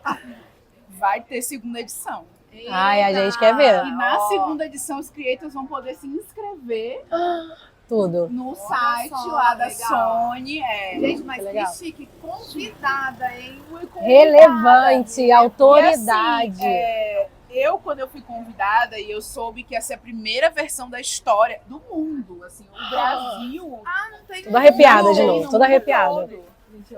Vai ter segunda edição. Ai, a gente quer ver. E na segunda edição, os creators vão poder se inscrever Tudo. no site só, lá da legal. Sony. Gente, mas Que que legal. chique. Convidada, hein? Relevante, E autoridade. assim, quando eu fui convidada e eu soube que essa é a primeira versão da história do mundo, assim, o Brasil... Não tem Toda arrepiada Não, de novo, no toda mundo arrepiada. todo.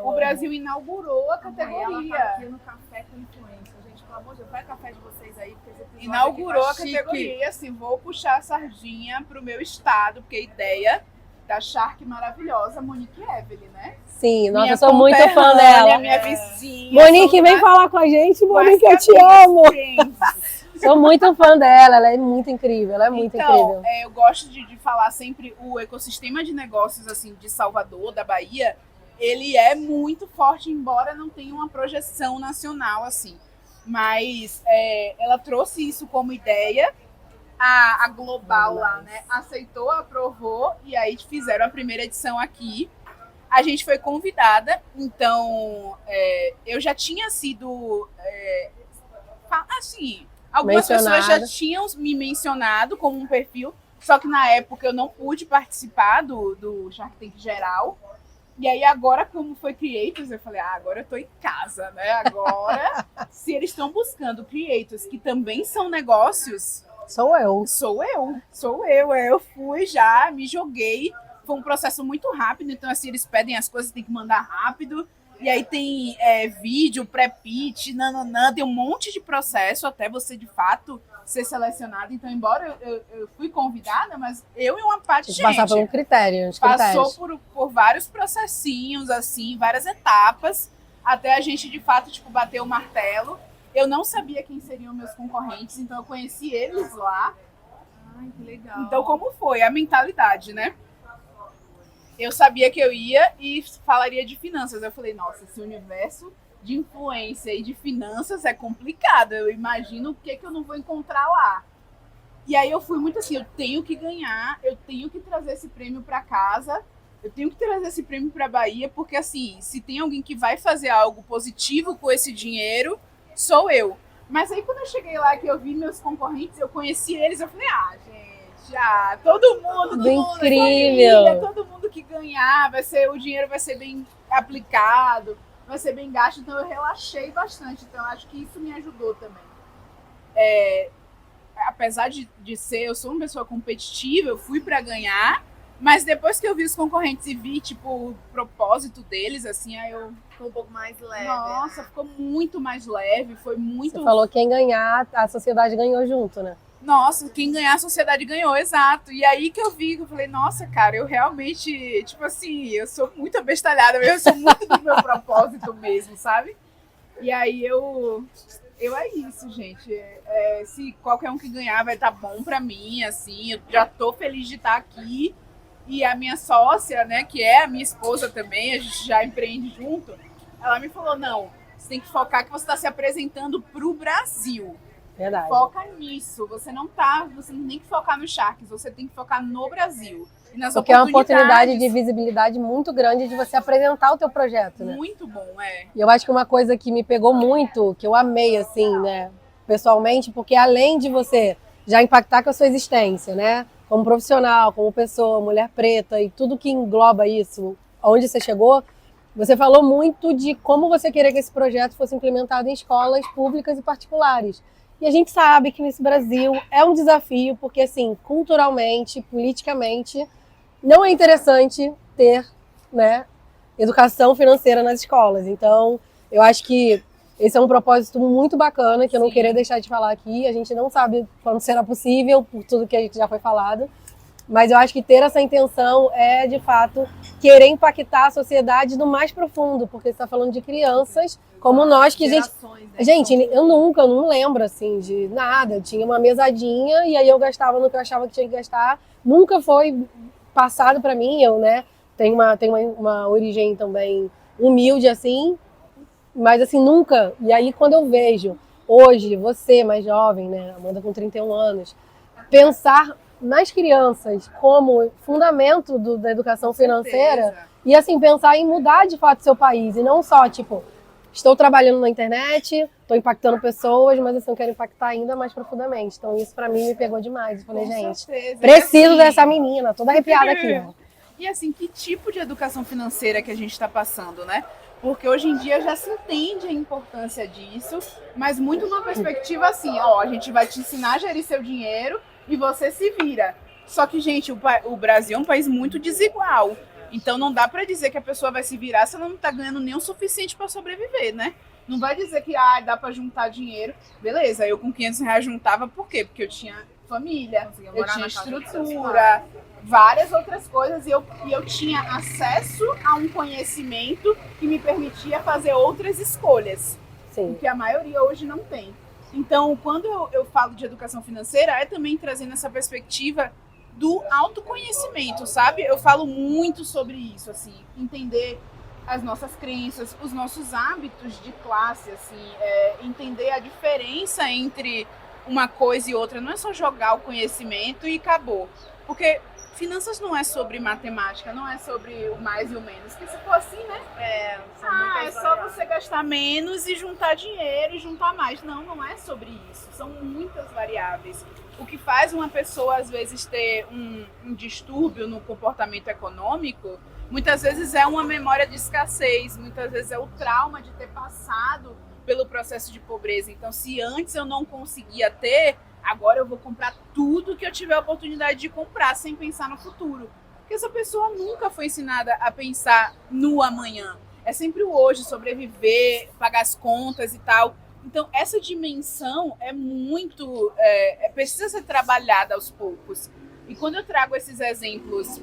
O Brasil inaugurou a Ela tá categoria. aqui no Café com Influência. Gente, pelo amor de Deus, vai café de vocês aí, porque esse episódio Inaugurou a aqui tá chique. categoria e assim, vou puxar a sardinha pro meu estado, porque a ideia da Shark maravilhosa, Monique Evelyn, né? Sim, nossa, Minha eu sou muito fã conterrânea, dela. Minha vizinha. Monique, vem falar com a gente, Monique, eu te amo. Sou muito fã dela, ela é muito incrível, ela é muito Então, incrível. eu gosto de falar sempre o ecossistema de negócios assim de Salvador, da Bahia, ele é muito forte, embora não tenha uma projeção nacional assim. Mas ela trouxe isso como ideia, a Global lá, né, aceitou, aprovou, e aí fizeram a primeira edição aqui. A gente foi convidada, então eu já tinha sido, assim, algumas pessoas já Mencionada. tinham me mencionado como um perfil, só que na época eu não pude participar do Shark Tank geral. E aí agora, como foi Creators, eu falei, agora eu tô em casa, né? Agora, se eles estão buscando Creators, que também são negócios, Sou eu. sou eu. Eu fui já, me joguei. Foi um processo muito rápido, então assim, eles pedem as coisas, tem que mandar rápido. E aí tem vídeo, pré-pitch, nananã, tem um monte de processo até você, de fato, ser selecionado. Então, embora eu fui convidada, mas eu e uma parte de Tem que passar por um critério, uns passou critérios. por vários processinhos, assim, várias etapas, até a gente, de fato, tipo, bater o martelo. Eu não sabia quem seriam meus concorrentes, então eu conheci eles lá. Ai, que legal. Então, como foi? A mentalidade, né? Eu sabia que eu ia e falaria de finanças. Eu falei, nossa, esse universo de influência e de finanças é complicado. Eu imagino o que eu não vou encontrar lá. E aí eu fui muito assim, eu tenho que ganhar, eu tenho que trazer esse prêmio para casa, eu tenho que trazer esse prêmio para Bahia, porque assim, se tem alguém que vai fazer algo positivo com esse dinheiro, sou eu. Mas aí quando eu cheguei lá, que eu vi meus concorrentes, eu conheci eles, eu falei, gente, todo mundo, Incrível. família, todo mundo que ganhar, o dinheiro vai ser bem aplicado, vai ser bem gasto, então eu relaxei bastante, então acho que isso me ajudou também. Apesar de eu sou uma pessoa competitiva, eu fui para ganhar, mas depois que eu vi os concorrentes e vi, tipo, o propósito deles, assim, aí eu... Ficou um pouco mais leve. Nossa, ficou muito mais leve, foi muito... Você falou quem ganhar, a sociedade ganhou junto, né? Nossa, quem ganhar a sociedade ganhou, exato. E aí que eu vi, que eu falei, nossa, cara, eu realmente, tipo assim, eu sou muito abestalhada, eu sou muito do meu propósito mesmo, sabe? E aí é isso, gente. Se qualquer um que ganhar vai estar bom pra mim, assim, eu já tô feliz de estar aqui. E a minha sócia, né, que é a minha esposa também, a gente já empreende junto, ela me falou, não, você tem que focar que você está se apresentando pro Brasil. Verdade. Foca nisso. Você não tem que focar no Sharks, você tem que focar no Brasil. E nas Porque é uma oportunidade de oportunidades. visibilidade muito grande de você apresentar o teu projeto, né? Muito bom, E eu acho que uma coisa que me pegou muito, que eu amei, assim, né, pessoalmente, porque além de você já impactar com a sua existência, né, como profissional, como pessoa, mulher preta e tudo que engloba isso, onde você chegou, você falou muito de como você queria que esse projeto fosse implementado em escolas públicas e particulares. E a gente sabe que nesse Brasil é um desafio, porque, assim, culturalmente, politicamente, não é interessante ter, né, educação financeira nas escolas. Então, eu acho que esse é um propósito muito bacana, que eu não queria deixar de falar aqui. A gente não sabe quando será possível, por tudo que a gente já foi falado. Mas eu acho que ter essa intenção é, de fato, querer impactar a sociedade no mais profundo, porque você está falando de crianças como nós, que gente, eu não lembro, assim, de nada. Eu tinha uma mesadinha e aí eu gastava no que eu achava que tinha que gastar. Nunca foi passado para mim, eu, né, tenho uma origem também humilde, assim, mas, assim, nunca. E aí, quando eu vejo, hoje, você mais jovem, né, Amanda com 31 anos, pensar nas crianças como fundamento da educação financeira e, assim, pensar em mudar, de fato, seu país. E não só, tipo, estou trabalhando na internet, estou impactando pessoas, mas, assim, eu quero impactar ainda mais profundamente. Então, isso, pra mim, me pegou demais. Eu falei, gente, preciso dessa menina, toda arrepiada aqui, ó. E, assim, que tipo de educação financeira que a gente está passando, né? Porque hoje em dia já se entende a importância disso, mas muito numa perspectiva assim, ó, a gente vai te ensinar a gerir seu dinheiro e você se vira. Só que, gente, o Brasil é um país muito desigual. Então não dá pra dizer que a pessoa vai se virar se ela não tá ganhando nem o suficiente pra sobreviver, né? Não vai dizer que dá pra juntar dinheiro. Beleza, eu com R$500 juntava, por quê? Porque eu tinha família, eu tinha estrutura, várias outras coisas, e eu tinha acesso a um conhecimento que me permitia fazer outras escolhas. Sim. Que a maioria hoje não tem. Então, quando eu falo de educação financeira, é também trazendo essa perspectiva do autoconhecimento, sabe? Eu falo muito sobre isso, assim, entender as nossas crenças, os nossos hábitos de classe, assim, entender a diferença entre uma coisa e outra. Não é só jogar o conhecimento e acabou. Porque finanças não é sobre matemática, não é sobre o mais e o menos. Porque se for assim, né? É só você gastar menos e juntar dinheiro e juntar mais. Não, não é sobre isso. São muitas variáveis. O que faz uma pessoa, às vezes, ter um distúrbio no comportamento econômico, muitas vezes é uma memória de escassez, muitas vezes é o trauma de ter passado pelo processo de pobreza. Então, se antes eu não conseguia ter, agora eu vou comprar tudo que eu tiver a oportunidade de comprar, sem pensar no futuro. Porque essa pessoa nunca foi ensinada a pensar no amanhã. É sempre o hoje, sobreviver, pagar as contas e tal. Então, essa dimensão é muito... precisa ser trabalhada aos poucos. E quando eu trago esses exemplos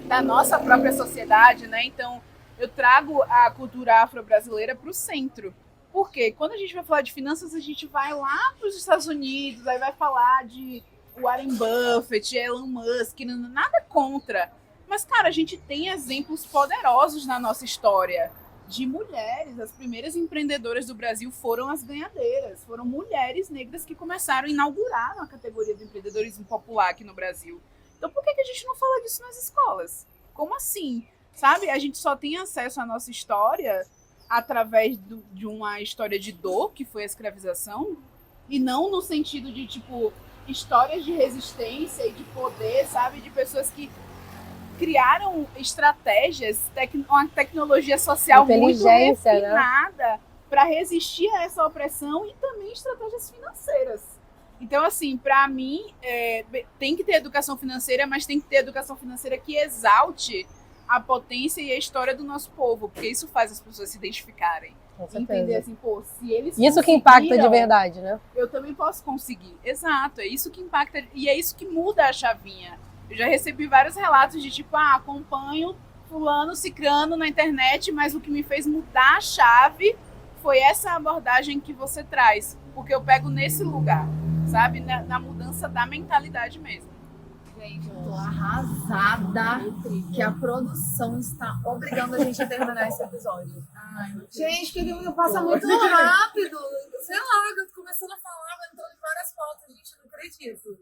da nossa própria sociedade, né? Então, eu trago a cultura afro-brasileira para o centro. Por quê? Quando a gente vai falar de finanças, a gente vai lá para os Estados Unidos, aí vai falar de Warren Buffett, Elon Musk, nada contra. Mas, cara, a gente tem exemplos poderosos na nossa história de mulheres. As primeiras empreendedoras do Brasil foram as ganhadeiras. Foram mulheres negras que começaram a inaugurar a categoria do empreendedorismo popular aqui no Brasil. Então, por que a gente não fala disso nas escolas? Como assim? Sabe? A gente só tem acesso à nossa história através de uma história de dor, que foi a escravização, e não no sentido de, tipo, histórias de resistência e de poder, sabe? De pessoas que criaram estratégias, uma tecnologia social muito refinada para resistir a essa opressão e também estratégias financeiras. Então, assim, para mim, tem que ter educação financeira, mas tem que ter educação financeira que exalte a potência e a história do nosso povo, porque isso faz as pessoas se identificarem. Entender assim, pô, se eles isso que impacta de verdade, né? Eu também posso conseguir. Exato, é isso que impacta e é isso que muda a chavinha. Eu já recebi vários relatos de tipo, acompanho fulano, cicrano na internet, mas o que me fez mudar a chave foi essa abordagem que você traz, porque eu pego nesse lugar, sabe? Na mudança da mentalidade mesmo. Gente, eu tô arrasada que a produção está obrigando a gente a terminar esse episódio. Gente, que passa muito rápido. Sei lá, eu tô começando a falar, vai entrando em várias fotos, gente, eu não acredito.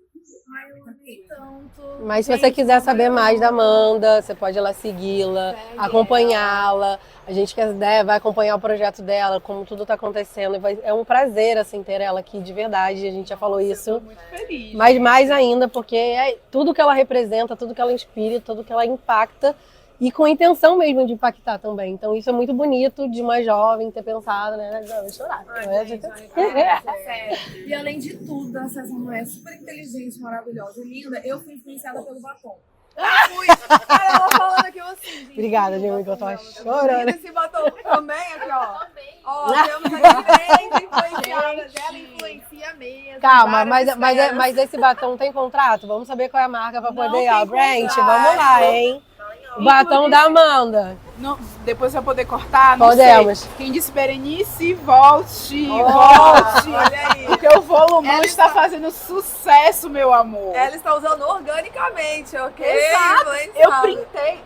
Ai, eu amei tanto. Mas se você quiser saber mais da Amanda, você pode ir lá segui-la, acompanhá-la. A gente vai acompanhar o projeto dela, como tudo tá acontecendo. É um prazer, assim, ter ela aqui de verdade. A gente já falou isso. Eu tô muito feliz. Mas mais ainda, porque é tudo que ela representa, tudo que ela inspira, tudo que ela impacta. E com a intenção mesmo de impactar também. Então isso é muito bonito de uma jovem ter pensado, né? Não, vou chorar. E além de tudo, essa mulher super inteligente, maravilhosa e linda, eu fui influenciada pelo batom. Cara, ela falando aqui, eu assim, gente. Obrigada, Jamie, que eu tô chorando. Esse batom também, aqui, ó. Ó, temos aqui três influenciadas. Ela influencia mesmo. Calma, várias esferas. mas esse batom tem contrato? Vamos saber qual é a marca pra Não poder, tem ó. Brent, contrato. vamos lá, hein? O batom da Amanda. Não, depois vai poder cortar? Não Podemos. sei. Quem disse Berenice, volte, Ó, volte. olha aí. Porque o volumão Ela está fazendo sucesso, meu amor. Ela está usando organicamente, ok? Exato. Eu Influenciada. printei,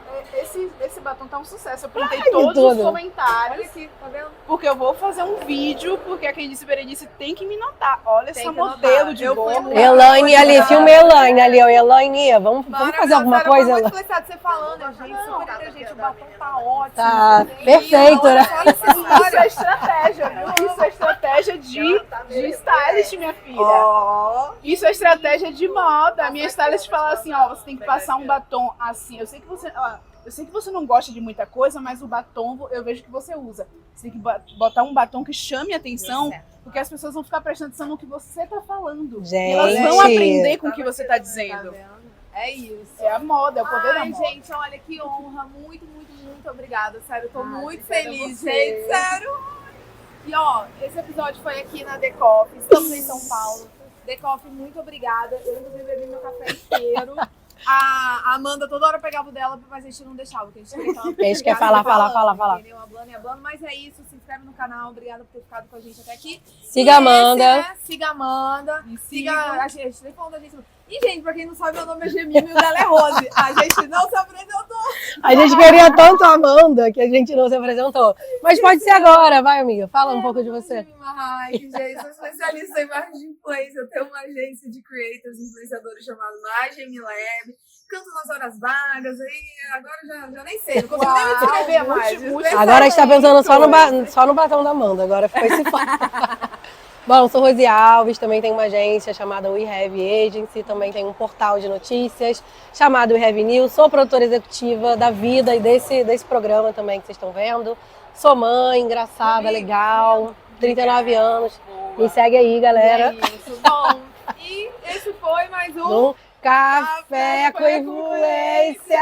esse batom tá um sucesso. Eu printei que todos tudo. os comentários. Olha aqui, tá vendo? Porque eu vou fazer um vídeo, porque a Quem Disse Berenice tem que me notar. Olha Tem essa que notar. modelo de Eu fui boca. no- Elaine ali, filma Elaine ali, ó. Elaine, vamos fazer alguma coisa? Foi muito Ela? influenciado você falando, gente. Super inteligente, o batom tá ótimo. Tá E perfeito, olha né? só essa Isso história. é estratégia, viu? Isso é estratégia de stylist, minha filha. Ó. Isso é estratégia de moda. A minha stylist fala assim, ó, você tem que passar um batom assim. Eu sei que você não gosta de muita coisa, mas o batom eu vejo que você usa. Você tem que botar um batom que chame a atenção, porque as pessoas vão ficar prestando atenção no que você tá falando. E elas vão Gente. aprender com o que você tá dizendo. É isso. É a moda, é o poder da Ai, moda. gente, olha que honra. Muito, muito, muito obrigada. Sério, eu tô muito obrigada a feliz, você. gente. Sério. E ó, esse episódio foi aqui na The Coffee. Estamos em São Paulo. The Coffee, muito obrigada. Eu inclusive bebi meu café inteiro. A Amanda toda hora pegava o dela, mas a gente não deixava, porque a gente queria que ela A gente quer ficasse falar. falando, entendeu? Hablando e hablando. Mas é isso, se inscreve no canal. Obrigada por ter ficado com a gente até aqui. Siga a Amanda. Esse, né? Siga a Amanda. E Siga sigam. a gente. Nem falando da gente. E, gente, pra quem não sabe, meu nome é Gemima e o dela é Rose. A gente não se apresentou. A gente queria tanto a Amanda que a gente não se apresentou. Mas pode ser agora, vai, amiga. Fala um pouco de você. Gemima Reich, gente, sou especialista em marketing de influência. Eu tenho uma agência de creators, influenciadores chamada Margem Lab. Canto nas horas vagas, aí agora já nem sei. Não consigo nem me descrever mais. Agora a gente tá pensando só no batom da Amanda. Agora ficou esse Bom, sou Rosi Alves, também tenho uma agência chamada We Have Agency, também tenho um portal de notícias chamado We Have News. Sou produtora executiva da vida e desse programa também que vocês estão vendo. Sou mãe, engraçada, legal, 39 anos. Me segue aí, galera. É isso, bom. E esse foi mais um No Café com Influência!